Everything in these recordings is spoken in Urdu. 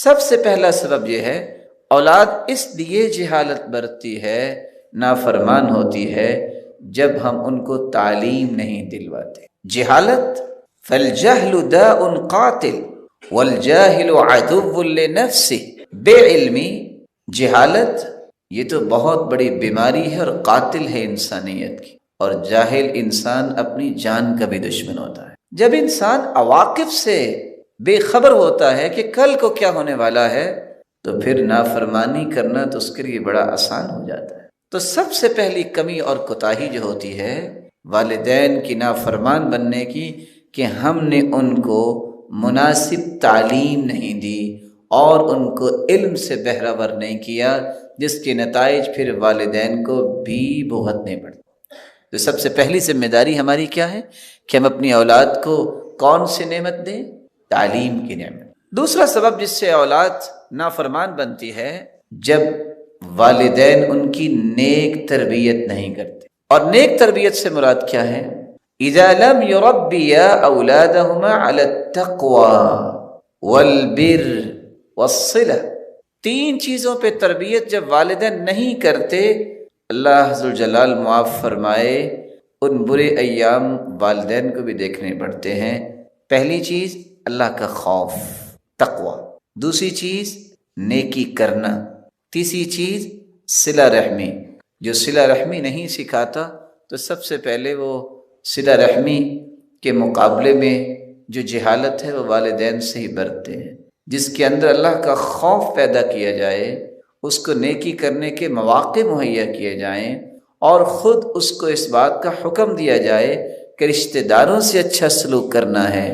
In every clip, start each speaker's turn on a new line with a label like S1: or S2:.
S1: سب سے پہلا سبب یہ ہے، اولاد اس لیے جہالت برتتی ہے، نافرمان ہوتی ہے، جب ہم ان کو تعلیم نہیں دلواتے۔ جہالت، فالجہل داء قاتل والجاہل عدو لنفسہ، بے علمی، جہالت، یہ تو بہت بڑی بیماری ہے اور قاتل ہے انسانیت کی، اور جاہل انسان اپنی جان کا بھی دشمن ہوتا ہے۔ جب انسان عواقب سے بے خبر ہوتا ہے کہ کل کو کیا ہونے والا ہے، تو پھر نافرمانی کرنا تو اس کے لیے بڑا آسان ہو جاتا ہے۔ تو سب سے پہلی کمی اور کوتاہی جو ہوتی ہے والدین کی نافرمان بننے کی، کہ ہم نے ان کو مناسب تعلیم نہیں دی اور ان کو علم سے بہرہور نہیں کیا، جس کے نتائج پھر والدین کو بھی بھگتنے پڑتے۔ تو سب سے پہلی ذمہ داری ہماری کیا ہے کہ ہم اپنی اولاد کو کون سی نعمت دیں؟ تعلیم کی نعمت۔ دوسرا سبب جس سے اولاد نافرمان بنتی ہے، جب والدین ان کی نیک تربیت نہیں کرتے۔ اور نیک تربیت سے مراد کیا ہے؟ اذا لم يربيا اولادهما على التقوى والبر والصلة، تین چیزوں پہ تربیت جب والدین نہیں کرتے، اللہ ذوالجلال معاف فرمائے، ان برے ایام والدین کو بھی دیکھنے پڑتے ہیں۔ پہلی چیز اللہ کا خوف، تقوی، دوسری چیز نیکی کرنا، تیسری چیز صلہ رحمی۔ جو صلہ رحمی نہیں سکھاتا تو سب سے پہلے وہ صلہ رحمی کے مقابلے میں جو جہالت ہے وہ والدین سے ہی برتتے ہیں۔ جس کے اندر اللہ کا خوف پیدا کیا جائے، اس کو نیکی کرنے کے مواقع مہیا کیے جائیں، اور خود اس کو اس بات کا حکم دیا جائے کہ رشتہ داروں سے اچھا سلوک کرنا ہے،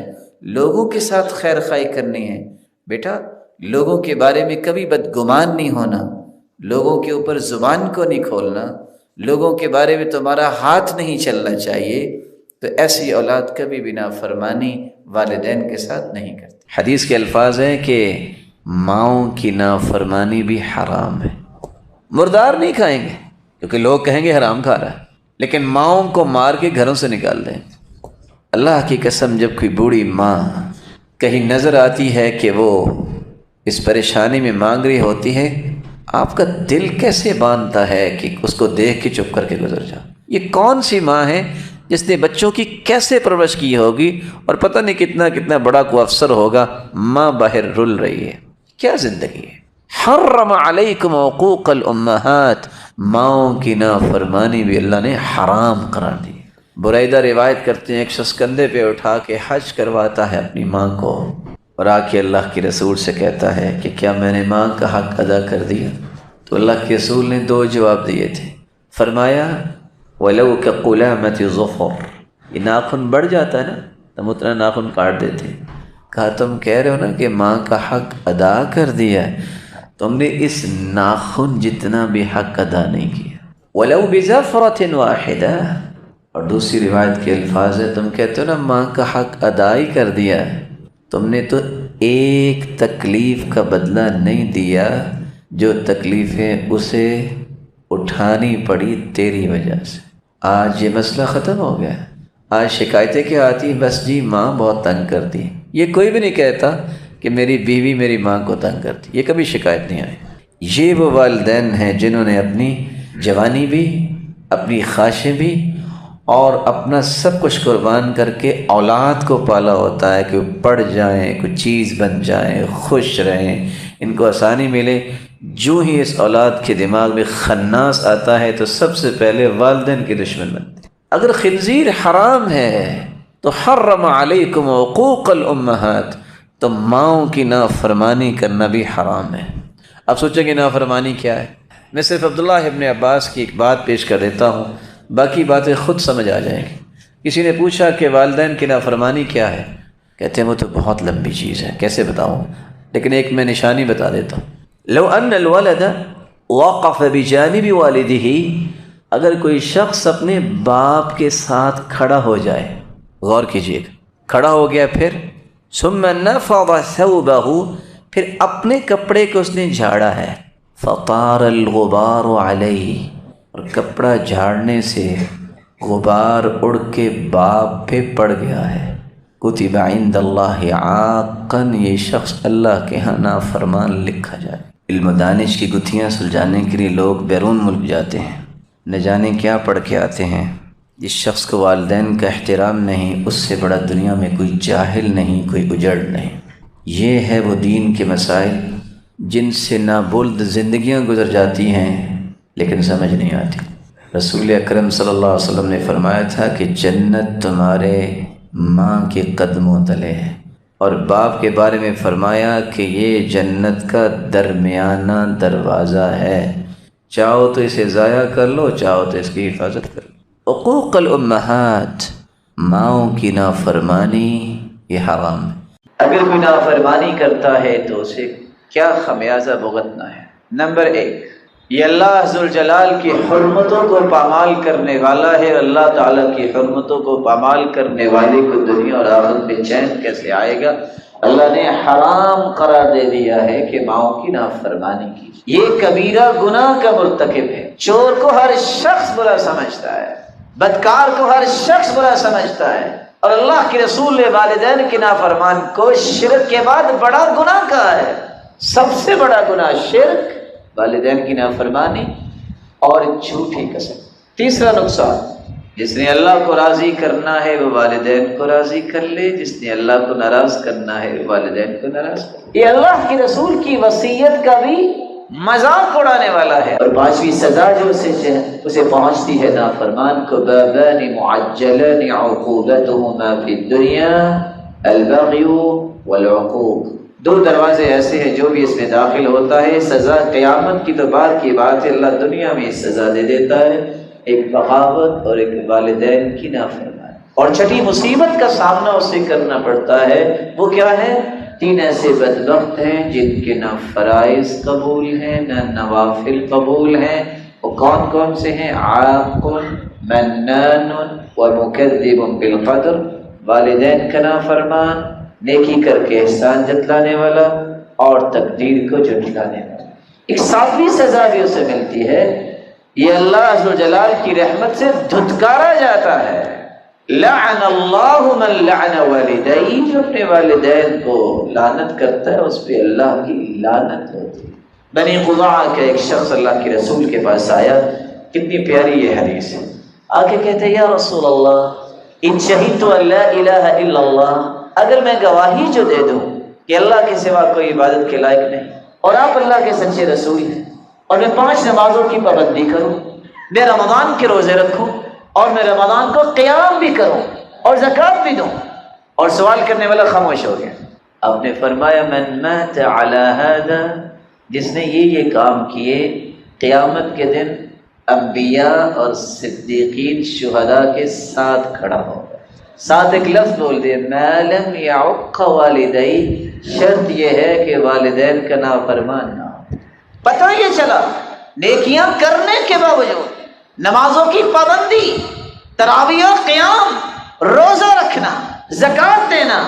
S1: لوگوں کے ساتھ خیر خواہی کرنی ہے۔ بیٹا، لوگوں کے بارے میں کبھی بدگمان نہیں ہونا، لوگوں کے اوپر زبان کو نہیں کھولنا، لوگوں کے بارے میں تمہارا ہاتھ نہیں چلنا چاہیے۔ تو ایسی اولاد کبھی بھی نافرمانی والدین کے ساتھ نہیں کرتی۔ حدیث کے الفاظ ہیں کہ ماؤں کی نافرمانی بھی حرام ہے۔ مردار نہیں کھائیں گے کیونکہ لوگ کہیں گے حرام کھا رہا ہے، لیکن ماؤں کو مار کے گھروں سے نکال دیں۔ اللہ کی قسم، جب کوئی بوڑھی ماں کہیں نظر آتی ہے کہ وہ اس پریشانی میں مانگ رہی ہوتی ہے، آپ کا دل کیسے باندھتا ہے کہ اس کو دیکھ کے چپ کر کے گزر جاؤ۔ یہ کون سی ماں ہے جس نے بچوں کی کیسے پرورش کی ہوگی، اور پتہ نہیں کتنا بڑا کوئی افسر ہوگا، ماں باہر رل رہی ہے۔ کیا زندگی ہے؟ حرم علیکم عقوق الامہات، ماؤں کی نافرمانی بھی اللہ نے حرام قرار دی۔ بریدہ روایت کرتے ہیں، ایک شخص کندھے پہ اٹھا کے حج کرواتا ہے اپنی ماں کو، اور آ کے اللہ کے رسول سے کہتا ہے کہ کیا میں نے ماں کا حق ادا کر دیا؟ تو اللہ کے رسول نے دو جواب دیے تھے۔ فرمایا وَلَوْ كَقُلَامَةِ ظُفُرٍ، یہ ناخن بڑھ جاتا ہے نا، تم اتنا ناخن کاٹ دیتے۔ کہا تم کہہ رہے ہو نا کہ ماں کا حق ادا کر دیا، تم نے اس ناخن جتنا بھی حق ادا نہیں کیا۔ وَلَوْ بِزَفْرَةٍ وَاحِدَةٍ، اور دوسری روایت کے الفاظ ہے، تم کہتے ہو نا ماں کا حق ادا ہی کر دیا ہے، تم نے تو ایک تکلیف کا بدلہ نہیں دیا جو تکلیفیں اسے اٹھانی پڑی تیری وجہ سے۔ آج یہ مسئلہ ختم ہو گیا۔ آج شکایتیں کیا آتی ہیں؟ بس جی ماں بہت تنگ کرتی ہے۔ یہ کوئی بھی نہیں کہتا کہ میری بیوی میری ماں کو تنگ کرتی، یہ کبھی شکایت نہیں آئی۔ یہ وہ والدین ہیں جنہوں نے اپنی جوانی بھی، اپنی خواہشیں بھی، اور اپنا سب کچھ قربان کر کے اولاد کو پالا ہوتا ہے کہ وہ پڑھ جائیں، کوئی چیز بن جائیں، خوش رہیں، ان کو آسانی ملے۔ جو ہی اس اولاد کے دماغ میں خناس آتا ہے تو سب سے پہلے والدین کے دشمن بنتے ہیں۔ اگر خنزیر حرام ہے تو حرم علیکم عقوق الامہات، تو ماؤں کی نافرمانی کرنا بھی حرام ہے۔ اب سوچیں کہ نافرمانی کیا ہے؟ میں صرف عبداللہ ابن عباس کی ایک بات پیش کر دیتا ہوں، باقی باتیں خود سمجھ آ جائیں گی۔ کسی نے پوچھا کہ والدین کی نافرمانی کیا ہے؟ کہتے ہیں وہ تو بہت لمبی چیز ہے، کیسے بتاؤں، لیکن ایک میں نشانی بتا دیتا ہوں۔ لو ان الولد وقف بجانب والدہ، اگر کوئی شخص اپنے باپ کے ساتھ کھڑا ہو جائے، غور کیجیے گا، کھڑا ہو گیا، پھر ثم نفض ثوبہ، پھر اپنے کپڑے کو اس نے جھاڑا ہے، فطار الغبار علیہ، اور کپڑا جھاڑنے سے غبار اڑ کے باپ پہ پڑ گیا ہے، کتب عند اللہ عاقا، یہ شخص اللہ کے ہاں نافرمان لکھا جائے۔ علم و دانش کی گتھیاں سلجھانے کے لیے لوگ بیرون ملک جاتے ہیں، نہ جانے کیا پڑھ کے آتے ہیں۔ جس شخص کو والدین کا احترام نہیں، اس سے بڑا دنیا میں کوئی جاہل نہیں، کوئی اجڑ نہیں۔ یہ ہے وہ دین کے مسائل جن سے نابلد زندگیاں گزر جاتی ہیں لیکن سمجھ نہیں آتی۔ رسول اکرم صلی اللہ علیہ وسلم نے فرمایا تھا کہ جنت تمہارے ماں کے قدموں تلے ہے، اور باپ کے بارے میں فرمایا کہ یہ جنت کا درمیانہ دروازہ ہے، چاہو تو اسے ضائع کر لو، چاہو تو اس کی حفاظت کر لو۔ حقوق الامہات، ماؤں کی نافرمانی یہ حرام ہے۔ اگر کوئی نافرمانی کرتا ہے تو اسے کیا خمیازہ بھگتنا ہے؟ نمبر 1، یہ اللہ ذوالجلال کی حرمتوں کو پامال کرنے والا ہے۔ اللہ تعالیٰ کی حرمتوں کو پامال کرنے والے کو دنیا اور آخرت میں چین کیسے آئے گا؟ اللہ نے حرام قرار دے دیا ہے کہ ماؤں کی نافرمانی کی۔ یہ کبیرہ گناہ کا مرتکب ہے۔ چور کو ہر شخص برا سمجھتا ہے، بدکار کو ہر شخص برا سمجھتا ہے، اور اللہ کے رسول نے والدین کی نافرمان کو شرک کے بعد بڑا گناہ کہا ہے۔ سب سے بڑا گناہ شرک، والدین کی نافرمانی اور جھوٹی قسم۔ تیسرا نقصان، جس نے اللہ کو راضی کرنا ہے وہ والدین کو راضی کر لے، جس نے اللہ کو ناراض کرنا ہے وہ والدین کو ناراض کر لے۔ یہ اللہ کے رسول کی وصیت کا بھی مذاق اڑانے والا ہے۔ اور 5ویں سزا جو اسے پہنچتی ہے نافرمان کو، بابان معجلان عقوبتهما فی الدنیا البغی والعقوق، 2 دروازے ایسے ہیں جو بھی اس میں داخل ہوتا ہے سزا قیامت کی تو بعد کی بات ہے، اللہ دنیا میں سزا دے دیتا ہے، ایک بغاوت اور ایک والدین کی نافرمانی۔ اور 6ٹھی مصیبت کا سامنا اسے کرنا پڑتا ہے، وہ کیا ہے؟ 3 ایسے بدبخت ہیں جن کے نہ فرائض قبول ہیں نہ نوافل قبول ہیں۔ وہ کون کون سے ہیں؟ عاق، منان ومکذب بالقدر، والدین کا نافرمان، نیکی کر کے احسان جتلانے والا اور تقدیر کو جھٹلانے والا۔ ایک 7ویں سزا بھی اسے ملتی ہے، یہ اللہ عز و جلال کی رحمت سے دھتکارا جاتا ہے۔ لعن اللہ من لعن والدی، جو اپنے والدین کو لعنت کرتا ہے اس پہ اللہ کی لعنت ہوتی ہے۔ بنی خزاعہ کا ایک شخص اللہ کے رسول کے پاس آیا، کتنی پیاری یہ حدیث ہے۔ آ کے کہتے ہیں یا رسول اللہ ان شہدت ان لا الہ الا اللہ، اگر میں گواہی جو دے دوں کہ اللہ کے سوا کوئی عبادت کے لائق نہیں اور آپ اللہ کے سچے رسول ہیں، اور میں 5 نمازوں کی پابندی کروں، میں رمضان کے روزے رکھوں اور میں رمضان کو قیام بھی کروں اور زکوٰۃ بھی دوں، اور سوال کرنے والا خاموش ہو گیا۔ آپ نے فرمایا من مات علی ھذا، جس نے یہ کام کیے قیامت کے دن انبیاء اور صدیقین شہداء کے ساتھ کھڑا ہوگا۔ ساتھ ایک لفظ بول دے، ما لم یعق والدی، شرط یہ ہے کہ والدین کا نافرمان نہ ہو۔ پتہ یہ چلا نیکیاں کرنے کے باوجود، نمازوں کی پابندی، تراویح، قیام، روزہ رکھنا، زکوٰۃ دینا،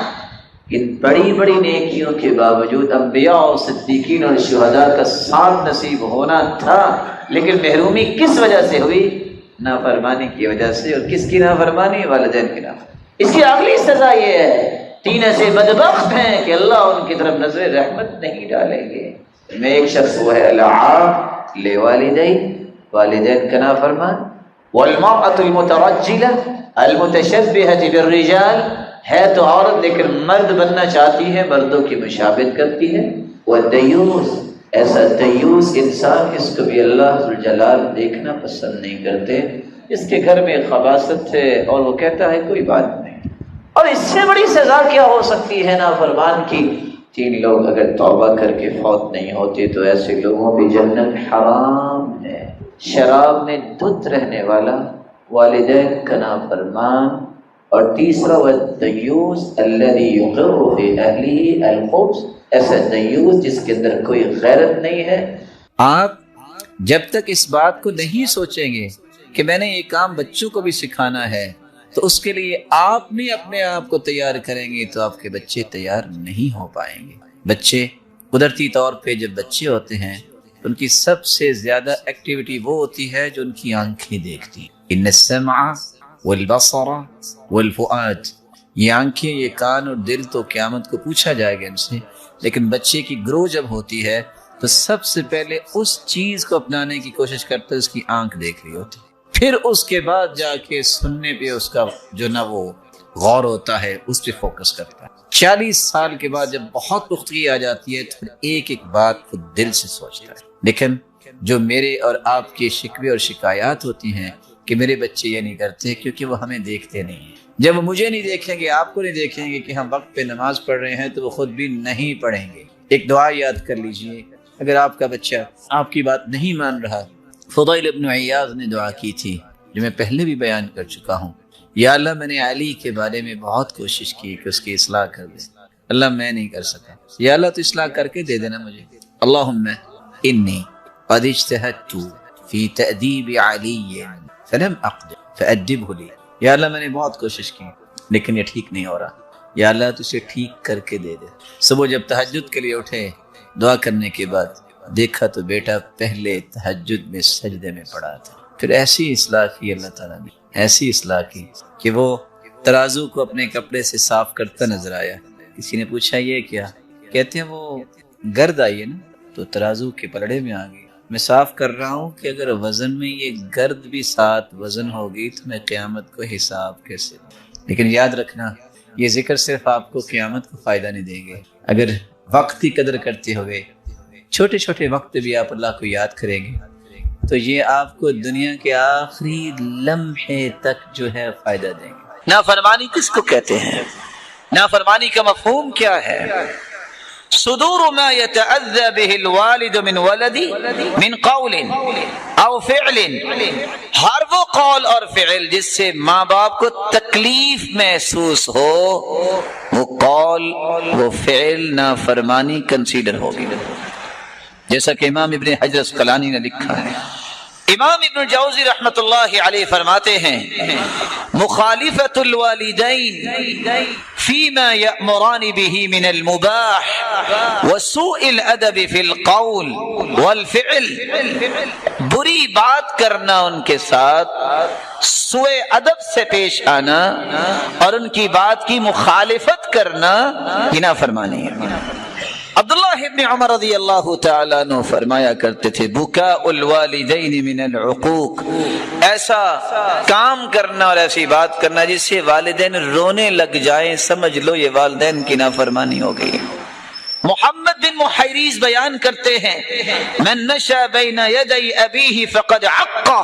S1: ان بڑی بڑی نیکیوں کے باوجود انبیاء اور صدیقین اور شہداء کا ساتھ نصیب ہونا تھا، لیکن محرومی کس وجہ سے ہوئی؟ نافرمانی کی وجہ سے۔ اور کس کی نافرمانی؟ والدین کی نافرمانی۔ اس کی اگلی سزا یہ ہے، 3 ایسے بدبخت ہیں کہ اللہ ان کی طرف نظر رحمت نہیں ڈالیں گے۔ میں ایک شخص وہ ہے العاق لوالدی، والدین کا نافرمان، والمرأة المترجلة المتشبهة بالرجال، ہے تو عورت لیکن مرد بننا چاہتی ہے، مردوں کی مشابہت کرتی ہے، والدیوس، ایسا دیوس انسان، اس کو بھی اللہ ذوالجلال دیکھنا پسند نہیں کرتے، اس کے گھر میں خباثت ہے اور وہ کہتا ہے کوئی بات نہیں۔ اور اس سے بڑی سزا کیا ہو سکتی ہے نافرمان کی؟ 3 لوگ اگر توبہ کر کے فوت نہیں ہوتے تو ایسے لوگوں کی جنت حرام ہے۔ شراب میں دھت رہنے والا، والدین کا نافرمان، اور تیسرا والدیوس الذی یقر فی اہلہ الخبث، ایسا دیوس جس کے اندر کوئی غیرت نہیں ہے۔ آپ جب تک اس بات کو نہیں سوچیں گے کہ میں نے یہ کام بچوں کو بھی سکھانا ہے، تو اس کے لیے آپ نہیں اپنے آپ کو تیار کریں گے تو آپ کے بچے تیار نہیں ہو پائیں گے۔ بچے قدرتی طور پہ جب بچے ہوتے ہیں ان کی سب سے زیادہ ایکٹیویٹی وہ ہوتی ہے جو ان کی آنکھیں دیکھتی ہیں۔ ان السمع والبصر والفؤاد، یہ آنکھیں، یہ کان اور دل تو قیامت کو پوچھا جائے گا ان سے، لیکن بچے کی گرو جب ہوتی ہے تو سب سے پہلے اس چیز کو اپنانے کی کوشش کرتا ہے، اس کی آنکھ دیکھ رہی ہوتی، پھر اس کے بعد جا کے سننے پہ اس کا جو نہ وہ غور ہوتا ہے، اس پہ فوکس کرتا ہے۔ 40 سال کے بعد جب بہت پختگی آ جاتی ہے تو ایک ایک بات کو دل سے سوچتا ہے۔ لیکن جو میرے اور آپ کے شکوے اور شکایات ہوتی ہیں کہ میرے بچے یہ نہیں کرتے، کیونکہ وہ ہمیں دیکھتے نہیں ہیں۔ جب وہ مجھے نہیں دیکھیں گے، آپ کو نہیں دیکھیں گے کہ ہم وقت پہ نماز پڑھ رہے ہیں، تو وہ خود بھی نہیں پڑھیں گے۔ ایک دعا یاد کر لیجئے، اگر آپ کا بچہ آپ کی بات نہیں مان رہا، فضیل ابن عیاض نے دعا کی تھی جو میں پہلے بھی بیان کر چکا ہوں، یا اللہ میں نے علی کے بارے میں بہت کوشش کی کہ اس کی اصلاح کر دے، اللہ میں نہیں کر سکا، یا اللہ تو اصلاح کر کے دے دینا مجھے۔ اللہم انی قد اجتہدت فی تأدیب علی فلم اقدر فأدبہ لی، یا اللہ میں نے بہت کوشش کی لیکن یہ ٹھیک نہیں ہو رہا، یا اللہ تو اسے ٹھیک کر کے دے دے۔ صبح جب تہجد کے لیے اٹھے، دعا کرنے کے بعد دیکھا تو بیٹا پہلے تہجد میں سجدے میں پڑا تھا، پھر ایسی اصلاح کی اللہ تعالیٰ نے، ایسی اصلاح کی کہ وہ ترازو کو اپنے کپڑے سے صاف کرتا نظر آیا۔ کسی نے پوچھا یہ کیا؟ کہتے ہیں وہ گرد آئی ہے نا تو ترازو کے پلڑے میں آ گئی، میں صاف کر رہا ہوں کہ اگر وزن میں یہ گرد بھی ساتھ وزن ہوگی تو میں قیامت کو حساب کیسے دوں۔ لیکن یاد رکھنا یہ ذکر صرف آپ کو قیامت کو فائدہ نہیں دیں گے، اگر وقت کی قدر کرتے ہوئے چھوٹے چھوٹے وقت بھی آپ اللہ کو یاد کریں گے تو یہ آپ کو دنیا کے آخری لمحے تک جو ہے فائدہ دیں گے۔ نافرمانی کس کو کہتے ہیں؟ نافرمانی کا مفہوم کیا ہے؟ صدور ما يتأذى به الوالد من ولدی من قول او فعل، ہر وہ قول اور فعل جس سے ماں باپ کو تکلیف محسوس ہو، وہ قول وہ فعل نافرمانی کنسیڈر ہوگی، جیسا کہ امام ابن حجر اسقلانی نے لکھا ہے۔ امام ابن الجوزی رحمت اللہ علیہ فرماتے ہیں مخالفت الوالدین فیما یأمران به من المباح وسوء الادب فی القول والفعل، بری بات کرنا ان کے ساتھ، سوء ادب سے پیش آنا اور ان کی بات کی مخالفت کرنا یہ نافرمانی ہے۔ عبداللہ ابن عمر رضی اللہ تعالیٰ عنہ فرمایا کرتے تھے بکاء الوالدین من العقوق، ایسا کام کرنا اور ایسی بات کرنا جس سے والدین رونے لگ جائیں، سمجھ لو یہ والدین کی نافرمانی ہو گئی۔ محمد بن محیریز بیان کرتے ہیں من نشا بین یدی ابیہ فقد عقہ،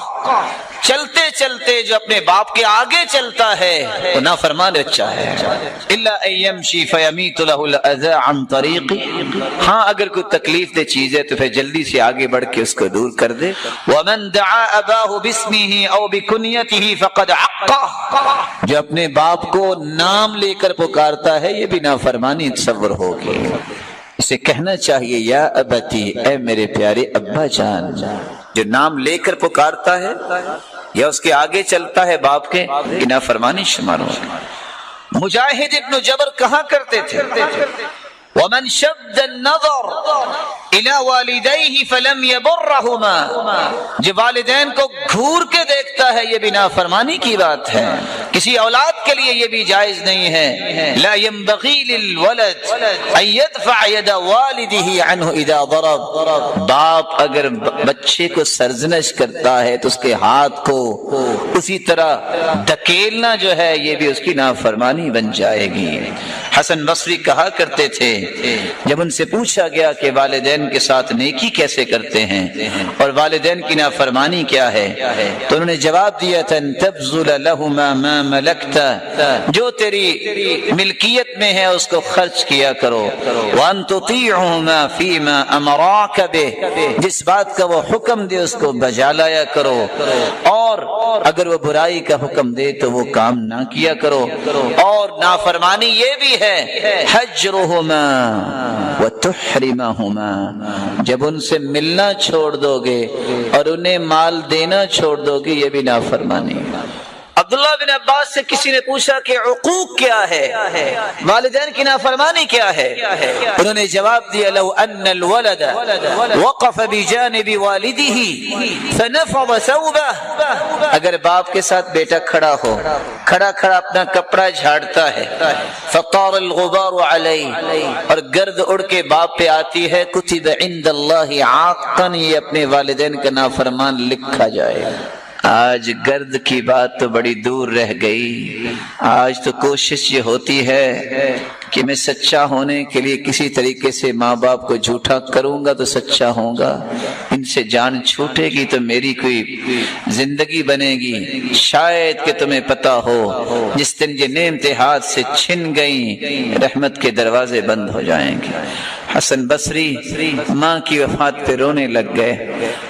S1: چلتے چلتے جو اپنے باپ کے آگے چلتا ہے وہ نافرمان بچہ ہے۔ الا ان یمشی فیمیت له الاذى عن طریقی، ہاں اگر کوئی تکلیف دہ چیز ہے تو پھر جلدی سے آگے بڑھ کے اس کو دور کر دے۔ ومن دعا اباہ باسمہ او بکنیتہ فقد عقہ، جو اپنے باپ کو نام لے کر پکارتا ہے یہ بھی نافرمانی تصور ہوگی۔ اسے کہنا چاہیے یا ابتی، اے میرے پیارے ابا جان، جو نام لے کر پکارتا ہے یا اس کے آگے چلتا ہے باپ کے، یہ نافرمانی شمار ہوگی۔ مجاہد ابن جبر کہا کرتے تھے ومن شد النظر الى والدیہ فلم یبرہما، جو والدین کو گھور کے دیکھتا ہے یہ بھی نافرمانی کی بات ہے۔ کسی اولاد کے لیے یہ بھی جائز نہیں ہے۔ لا ينبغی للولد ان يدفع ید والدہ عنہ اذا ضرب، باپ اگر بچے کو سرزنش کرتا ہے تو اس کے ہاتھ کو اسی طرح دھکیلنا جو ہے یہ بھی اس کی نافرمانی بن جائے گی۔ حسن بصری کہا کرتے تھے جب ان سے پوچھا گیا کہ والدین کے ساتھ نیکی کیسے کرتے ہیں اور والدین کی نافرمانی کیا ہے تو انہوں نے جواب دیا تھا تبذل لهما ما ملکت، جو تیری ملکیت میں ہے اس کو خرچ کیا کرو، وان تطیعهما فيما امراک به، جس بات کا وہ حکم دے اس کو بجا لایا کرو، اور اگر وہ برائی کا حکم دے تو وہ کام نہ کیا کرو۔ اور نافرمانی یہ بھی ہے حجرهما وتحرمهما، جب ان سے ملنا چھوڑ دو گے اور انہیں مال دینا چھوڑ دو گے یہ بھی نافرمانی۔ عبداللہ بن عباس سے کسی نے پوچھا کہ عقوق کیا ہے، والدین کی نافرمانی کیا ہے؟ انہوں نے جواب دیا لو ان الولد وقف بجانب والدہ فنفض ثوبہ، اگر باپ کے ساتھ بیٹا کھڑا ہو، کھڑا اپنا کپڑا جھاڑتا ہے، فطار الغبار علیہ، اور گرد اڑ کے باپ پہ آتی ہے، کتب عند اللہ عاقا، یہ اپنے والدین کا نافرمان لکھا جائے گا۔ آج گرد کی بات تو بڑی دور رہ گئی، آج تو کوشش یہ ہوتی ہے کہ میں سچا ہونے کے لیے کسی طریقے سے ماں باپ کو جھوٹا کروں گا تو سچا ہوں گا، ان سے جان چھوٹے گی تو میری کوئی زندگی بنے گی۔ شاید کہ تمہیں پتا ہو جس دن یہ نعمتیں ہاتھ سے چھن گئیں رحمت کے دروازے بند ہو جائیں گے۔ حسن بصری ماں کی وفات پہ رونے لگ گئے۔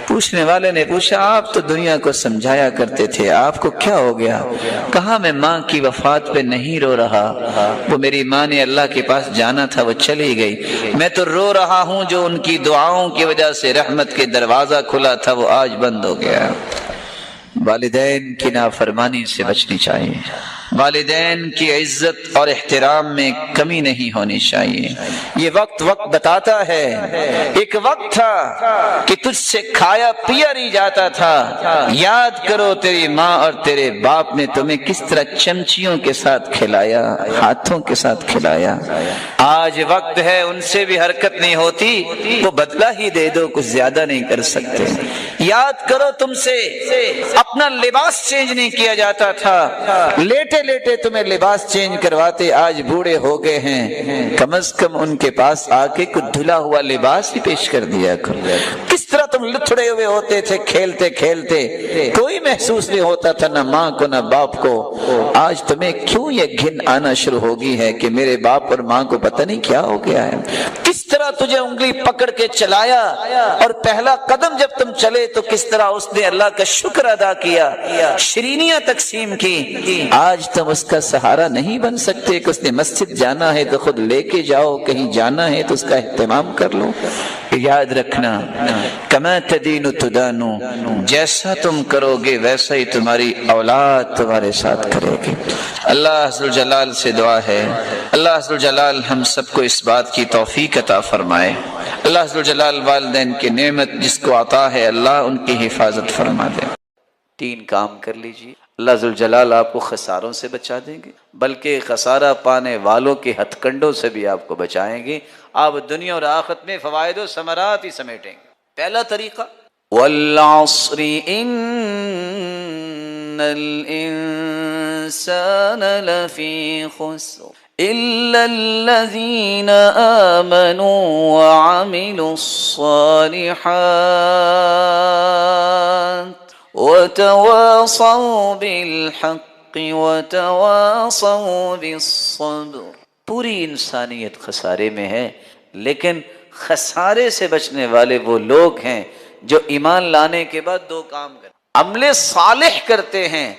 S1: پوچھنے والے نے پوچھا آپ تو دنیا کو سمجھایا کرتے تھے، آپ کو کیا ہو گیا؟ کہا میں ماں کی وفات پہ نہیں رو رہا، وہ میری ماں نے اللہ کے پاس جانا تھا، وہ چلی گئی، میں تو رو رہا ہوں جو ان کی دعاؤں کی وجہ سے رحمت کے دروازہ کھلا تھا وہ آج بند ہو گیا۔ والدین کی نافرمانی سے بچنی چاہیے، والدین کی عزت اور احترام میں کمی نہیں ہونی چاہیے۔ یہ وقت بتاتا ہے، ایک وقت تھا کہ تجھ سے کھایا پیا نہیں جاتا تھا، یاد کرو تیری ماں اور تیرے باپ نے تمہیں کس طرح چمچیوں کے ساتھ کھلایا، ہاتھوں کے ساتھ کھلایا۔ آج وقت ہے ان سے بھی حرکت نہیں ہوتی، وہ بدلہ ہی دے دو، کچھ زیادہ نہیں کر سکتے۔ یاد کرو تم سے اپنا لباس چینج نہیں کیا جاتا تھا، لیٹے لیٹے تمہیں لباس چینج کرواتے، آج بوڑھے ہو گئے ہیں، کم از کم ان کے پاس آ کے کچھ دھلا ہوا لباس ہی پیش کر دیا کرو۔ کس طرح تم لتھڑے ہوئے ہوتے تھے کھیلتے کھیلتے، کوئی محسوس نہیں ہوتا تھا نہ ماں کو نہ باپ کو۔ آج تمہیں کیوں یہ گھن آنا شروع ہو گئی ہے کہ میرے باپ اور ماں کو پتہ نہیں کیا ہو گیا ہے؟ کس طرح تجھے انگلی پکڑ کے چلایا، اور پہلا قدم جب تم چلے تو کس طرح اس نے اللہ کا شکر ادا کیا، شرینیاں تقسیم کی۔ آج تم اس کا سہارا نہیں بن سکتے کہ اس نے مسجد جانا ہے تو خود لے کے جاؤ، کہیں جانا ہے تو اس کا اہتمام کر لو۔ یاد رکھنا کما تدین تدان، جیسا تم کرو گے ویسا ہی تمہاری اولاد تمہارے ساتھ کرے گی۔ اللہ عز و جلال سے دعا ہے، اللہ عز و جلال ہم سب کو اس بات کی توفیق عطا فرمائے۔ اللہ عز و جلال والدین کی نعمت جس کو عطا ہے اللہ ان کی حفاظت فرما دے۔ 3 کام کر لیجیے، اللہ عز و جلال آپ کو خساروں سے بچا دیں گے، بلکہ خسارہ پانے والوں کے ہتھ کنڈوں سے بھی آپ کو بچائیں گے۔ آپ دنیا اور آخرت میں فوائد و ثمرات ہی سمیٹیں گے۔ پہلا طریقہ والعصر ان الانسان لفی خسر الا الذین آمنوا وعملوا الصالحات وتواصوا بالحق وتواصوا بالصبر۔ پوری انسانیت خسارے میں ہے، لیکن خسارے سے بچنے والے وہ لوگ ہیں جو ایمان لانے کے بعد 2 کام کرتے ہیں، عمل صالح کرتے ہیں،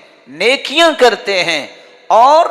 S1: نیکیاں کرتے ہیں، اور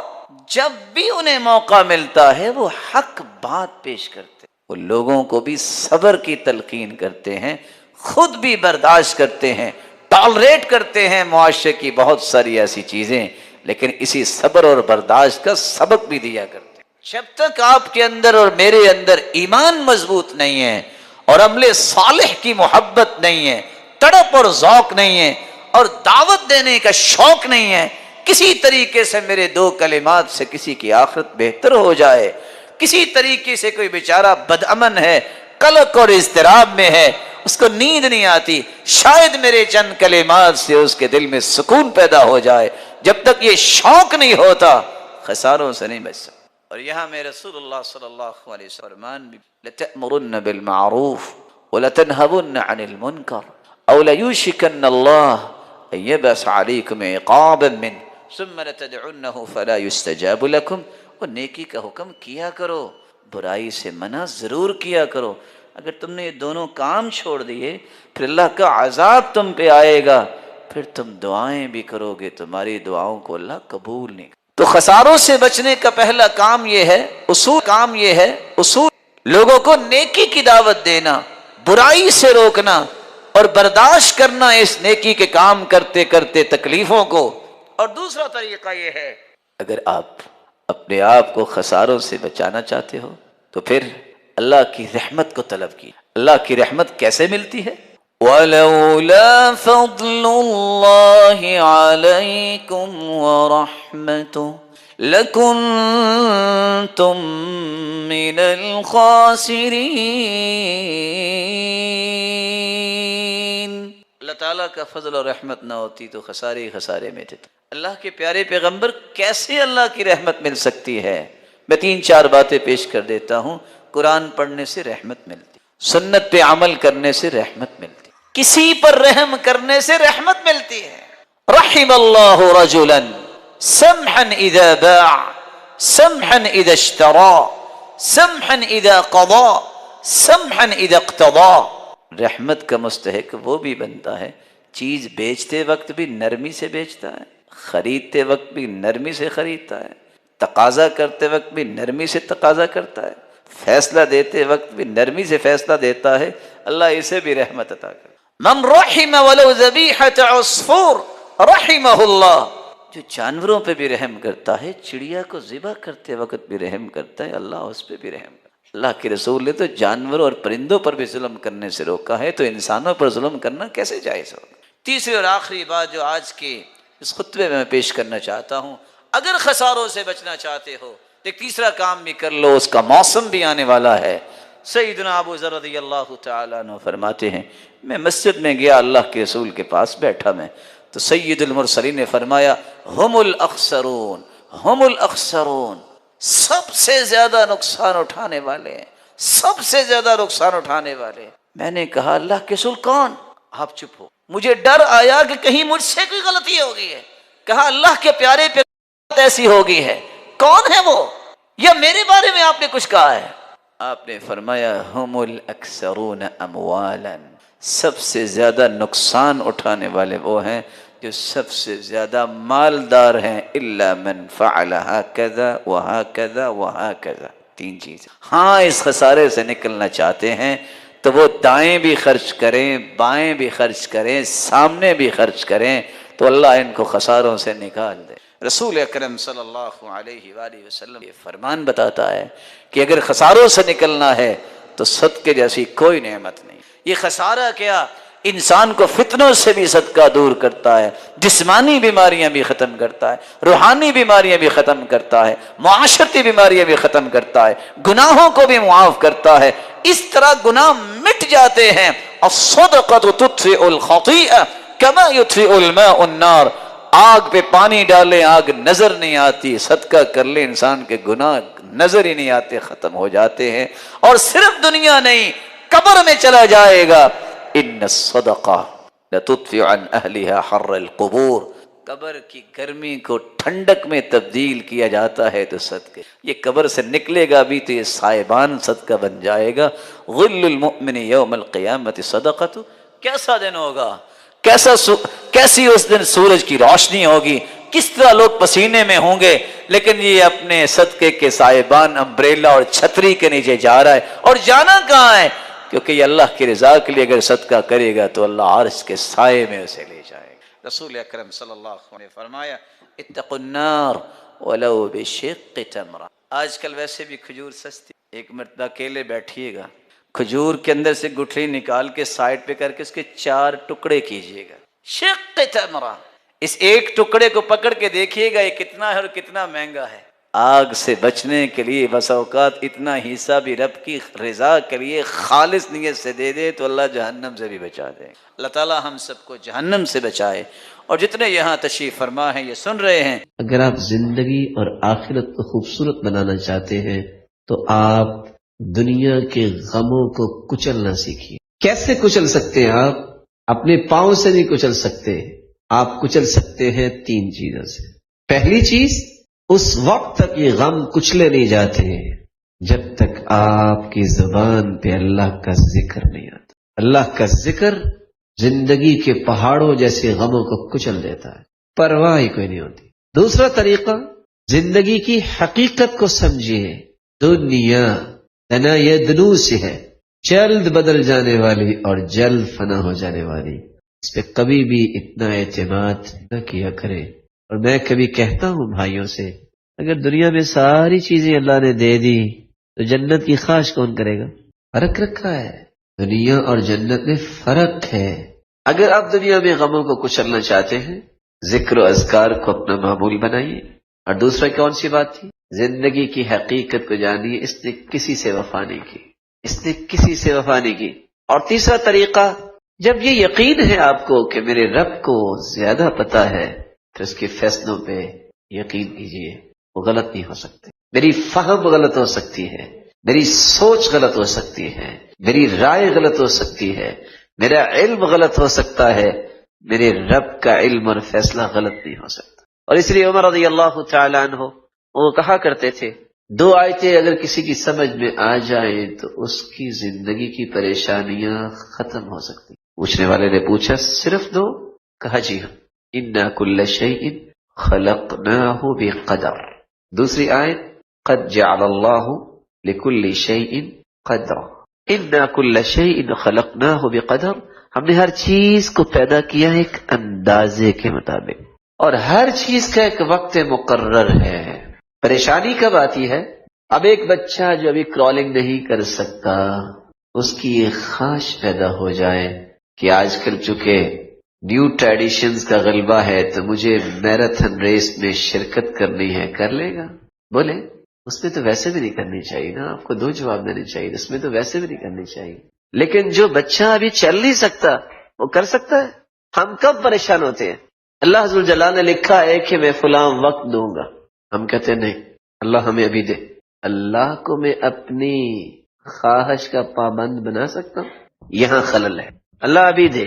S1: جب بھی انہیں موقع ملتا ہے وہ حق بات پیش کرتے ہیں۔ وہ لوگوں کو بھی صبر کی تلقین کرتے ہیں، خود بھی برداشت کرتے ہیں، ٹالریٹ کرتے ہیں معاشرے کی بہت ساری ایسی چیزیں، لیکن اسی صبر اور برداشت کا سبق بھی دیا کرتے ہیں۔ جب تک آپ کے اندر اور میرے اندر ایمان مضبوط نہیں ہے اور عمل صالح کی محبت نہیں ہے، تڑپ اور ذوق نہیں ہے، اور دعوت دینے کا شوق نہیں ہے، کسی طریقے سے میرے 2 کلمات سے کسی کی آخرت بہتر ہو جائے، کسی طریقے سے کوئی بیچارہ بدامن ہے، قلق اور اضطراب میں ہے، اس کو نیند نہیں آتی، شاید میرے چند کلمات سے اس کے دل میں سکون پیدا ہو جائے، جب تک یہ شوق نہیں ہوتا خساروں سے نہیں بچ سکتا۔ اور یہاں میں رسول اللہ صلی اللہ علیہ وسلم فرمان بھی لَتَأْمُرُنَّ بِالْمَعْرُوفِ وَلَتَنْهَوُنَّ عَنِ الْمُنْكَرِ أَوْ لَيُوشِكَنَّ اللَّهُ أَن يَبْعَثَ عَلَيْكُمْ عِقَابًا مِّنْهُ ثُمَّ لَتَدْعُنَّهُ فَلَا يُسْتَجَابُ لَكُمْ۔ وہ نیکی کا حکم کیا کرو، برائی سے منع ضرور کیا کرو۔ اگر تم نے یہ دونوں کام چھوڑ دیے پھر اللہ کا عذاب تم پہ آئے گا، پھر تم دعائیں بھی کرو گے تمہاری دعاؤں کو اللہ قبول نہیں کرے۔ تو خساروں سے بچنے کا پہلا کام یہ ہے، اصول لوگوں کو نیکی کی دعوت دینا، برائی سے روکنا اور برداشت کرنا اس نیکی کے کام کرتے کرتے تکلیفوں کو، اور دوسرا طریقہ یہ ہے، اگر آپ اپنے آپ کو خساروں سے بچانا چاہتے ہو تو پھر اللہ کی رحمت کو طلب کی۔ اللہ کی رحمت کیسے ملتی ہے؟ وَلَوْلَا فَضْلُ اللَّهِ عَلَيْكُمْ وَرَحْمَتُهُ لَكُنْتُمْ مِنَ الْخَاسِرِينَ۔ اللہ تعالیٰ کا فضل اور رحمت نہ ہوتی تو خسارے ہی خسارے میں تھے۔ اللہ کے پیارے پیغمبر کیسے اللہ کی رحمت مل سکتی ہے؟ میں 3-4 باتیں پیش کر دیتا ہوں۔ قرآن پڑھنے سے رحمت ملتی، سنت پہ عمل کرنے سے رحمت ملتی، کسی پر رحم کرنے سے رحمت ملتی ہے۔ رحم اللہ رجلا سمحا اذا باع سمحا اذا اشترى سمحا اذا قضى سمحا اذا اقتضى۔ رحمت کا مستحق وہ بھی بنتا ہے چیز بیچتے وقت بھی نرمی سے بیچتا ہے، خریدتے وقت بھی نرمی سے خریدتا ہے، تقاضا کرتے وقت بھی نرمی سے تقاضا کرتا ہے، فیصلہ دیتے وقت بھی نرمی سے فیصلہ دیتا ہے۔ اللہ اسے بھی رحمت عطا کرے۔ من رحم ولو ذبیحۃ عصفور رحمہ اللہ، جو جانوروں پہ بھی رحم کرتا ہے، چڑیا کو ذبح کرتے وقت بھی رحم کرتا ہے، اللہ اس پہ بھی رحم کرتا ہے۔ اللہ کے رسول نے تو جانوروں اور پرندوں پر بھی ظلم کرنے سے روکا ہے، تو انسانوں پر ظلم کرنا کیسے جائز ہوگا؟ تیسری اور آخری بات جو آج کے اس خطبے میں پیش کرنا چاہتا ہوں، اگر خساروں سے بچنا چاہتے ہو تو ایک تیسرا کام بھی کر لو، اس کا موسم بھی آنے والا ہے۔ سیدنا ابو ذر رضی اللہ تعالیٰ عنہ فرماتے ہیں، میں مسجد میں گیا، اللہ کے رسول کے پاس بیٹھا میں، تو سید المرسلین نے فرمایا ہم الاخسرون ہم الاخسرون، سب سے زیادہ نقصان اٹھانے والے ہیں، سب سے زیادہ نقصان اٹھانے والے۔ میں نے کہا اللہ کے رسول کون؟ آپ چپ ہو، مجھے ڈر آیا کہ کہیں مجھ سے کوئی غلطی ہوگی ہے۔ کہا اللہ کے پیارے پہ ایسی ہوگی ہے، کون ہے وہ؟ یا میرے بارے میں آپ نے کچھ کہا ہے؟ آپ نے فرمایا ہم الاکثرون اموالا، سب سے زیادہ نقصان اٹھانے والے وہ ہیں جو سب سے زیادہ مالدار ہیں، الا من فعل هكذا وهكذا وهكذا۔ 3 چیز۔ ہاں اس خسارے سے نکلنا چاہتے ہیں تو وہ دائیں بھی خرچ کریں، بائیں بھی خرچ کریں، سامنے بھی خرچ کریں، تو اللہ ان کو خساروں سے نکال دے۔ رسول اکرم صلی اللہ علیہ وآلہ وسلم یہ فرمان بتاتا ہے کہ اگر خساروں سے نکلنا ہے تو صدقے جیسی کوئی نعمت نہیں۔ یہ خسارہ کیا؟ انسان کو فتنوں سے بھی صدقہ دور کرتا ہے، جسمانی بیماریاں بھی ختم کرتا ہے، روحانی بیماریاں بھی ختم کرتا ہے، معاشرتی بیماریاں بھی ختم کرتا ہے، گناہوں کو بھی معاف کرتا ہے۔ اس طرح گناہ مٹ جاتے ہیں۔ الصدقۃ تطفئ الخطیئہ کما یطفئ الماء النار۔ آگ پہ پانی ڈالیں آگ نظر نہیں آتی، صدقہ کر لیں انسان کے گناہ نظر ہی نہیں آتے، ختم ہو جاتے ہیں۔ اور صرف دنیا نہیں، قبر میں چلا جائے گا۔ ان الصدقہ لتطفئ عن اہلها حر القبور، قبر کی گرمی کو ٹھنڈک میں تبدیل کیا جاتا ہے تو صدقے، یہ قبر سے نکلے گا بھی تو یہ سائبان صدقہ بن جائے گا۔ ظل المؤمن یوم القیامت صدقۃ، کیسا دن ہوگا، کیسی اس دن سورج کی روشنی ہوگی، کس طرح لوگ پسینے میں ہوں گے، لیکن یہ اپنے صدقے کے سائبان امبریلا اور چھتری کے نیچے جا رہا ہے۔ اور جانا کہاں ہے؟ کیونکہ یہ اللہ کی رضا کے لیے اگر صدقہ کرے گا تو اللہ عرش کے سائے میں اسے لے جائے گا۔ رسول اکرم صلی اللہ علیہ وسلم نے فرمایا اتقوا النار ولو بشق تمرہ۔ آج کل ویسے بھی کھجور سستی، ایک مرتبہ اکیلے بیٹھیے گا، کھجور کے اندر سے گٹھلی نکال کے سائڈ پہ کر کے اس کے 4 ٹکڑے کیجئے گا، شق تمرہ، اس ایک ٹکڑے کو پکڑ کے دیکھیے گا یہ کتنا ہے اور کتنا مہنگا ہے۔ آگ سے بچنے کے لیے بس اوقات اتنا حصہ بھی رب کی رضا کے لیے خالص نیت سے دے دے تو اللہ جہنم سے بھی بچا دے۔ اللہ تعالی ہم سب کو جہنم سے بچائے۔ اور جتنے یہاں تشریف فرما ہیں یہ سن رہے ہیں،
S2: اگر آپ زندگی اور آخرت کو خوبصورت بنانا چاہتے ہیں تو آپ دنیا کے غموں کو کچلنا سیکھیے۔ کیسے کچل سکتے ہیں آپ؟ اپنے پاؤں سے نہیں کچل سکتے، آپ کچل سکتے ہیں 3 چیزوں سے۔ پہلی چیز، اس وقت تک یہ غم کچلے نہیں جاتے جب تک آپ کی زبان پہ اللہ کا ذکر نہیں آتا۔ اللہ کا ذکر زندگی کے پہاڑوں جیسے غموں کو کچل دیتا ہے، پرواہ ہی کوئی نہیں ہوتی۔ دوسرا طریقہ، زندگی کی حقیقت کو سمجھیے۔ دنیا دنا یدنو سے ہے، جلد بدل جانے والی اور جلد فنا ہو جانے والی، اس پہ کبھی بھی اتنا اعتماد نہ کیا کرے۔ اور میں کبھی کہتا ہوں بھائیوں سے، اگر دنیا میں ساری چیزیں اللہ نے دے دی تو جنت کی خواہش کون کرے گا؟ فرق رکھا ہے، دنیا اور جنت میں فرق ہے۔ اگر آپ دنیا میں غموں کو کچلنا چاہتے ہیں، ذکر و اذکار کو اپنا معمول بنائیے۔ اور دوسرا کون سی بات تھی؟ زندگی کی حقیقت کو جانیے، اس نے کسی سے وفا نہیں کی، اس نے کسی سے وفا نہیں کی۔ اور تیسرا طریقہ، جب یہ یقین ہے آپ کو کہ میرے رب کو زیادہ پتہ ہے، تو اس کے فیصلوں پہ یقین کیجیے، وہ غلط نہیں ہو سکتے۔ میری فہم غلط ہو سکتی ہے، میری سوچ غلط ہو سکتی ہے، میری رائے غلط ہو سکتی ہے، میرا علم غلط ہو سکتا ہے، میرے رب کا علم اور فیصلہ غلط نہیں ہو سکتا۔ اور اس لیے عمر رضی اللہ تعالیٰ عنہ وہ کہا کرتے تھے، 2 آیتیں اگر کسی کی سمجھ میں آ جائیں تو اس کی زندگی کی پریشانیاں ختم ہو سکتی۔ پوچھنے والے نے پوچھا صرف 2؟ کہا جی ہاں، اِنَّا كُلَّ شَيْءٍ خَلَقْنَاهُ بِقَدَرٍ۔ دوسری آیت، قَدْ جَعَلَ اللَّهُ لِكُلِّ شَيْءٍ قَدْرًا، اِنَّا كُلَّ شَيْءٍ خَلَقْنَاهُ بِقَدَرٍ۔ ہم نے ہر چیز کو پیدا کیا ایک اندازے کے مطابق، اور ہر چیز کا ایک وقت مقرر ہے۔ پریشانی کب آتی ہے؟ اب ایک بچہ جو ابھی کرالنگ نہیں کر سکتا، اس کی یہ خواہش پیدا ہو جائے کہ آج کل چونکہ نیو ٹریڈیشنز کا غلبہ ہے تو مجھے میراتھن ریس میں شرکت کرنی ہے، کر لے گا؟ بولے اس میں تو ویسے بھی نہیں کرنی چاہیے نا، آپ کو 2 جواب دینے چاہیے، اس میں تو ویسے بھی نہیں کرنی چاہیے۔ لیکن جو بچہ ابھی چل نہیں سکتا وہ کر سکتا ہے۔ ہم کب پریشان ہوتے ہیں؟ اللہ ذو الجلال نے لکھا ہے کہ میں فلاں وقت دوں گا، ہم کہتے ہیں نہیں اللہ ہمیں ابھی دے۔ اللہ کو میں اپنی خواہش کا پابند بنا سکتا ہوں؟ یہاں خلل ہے۔ اللہ ابھی دے،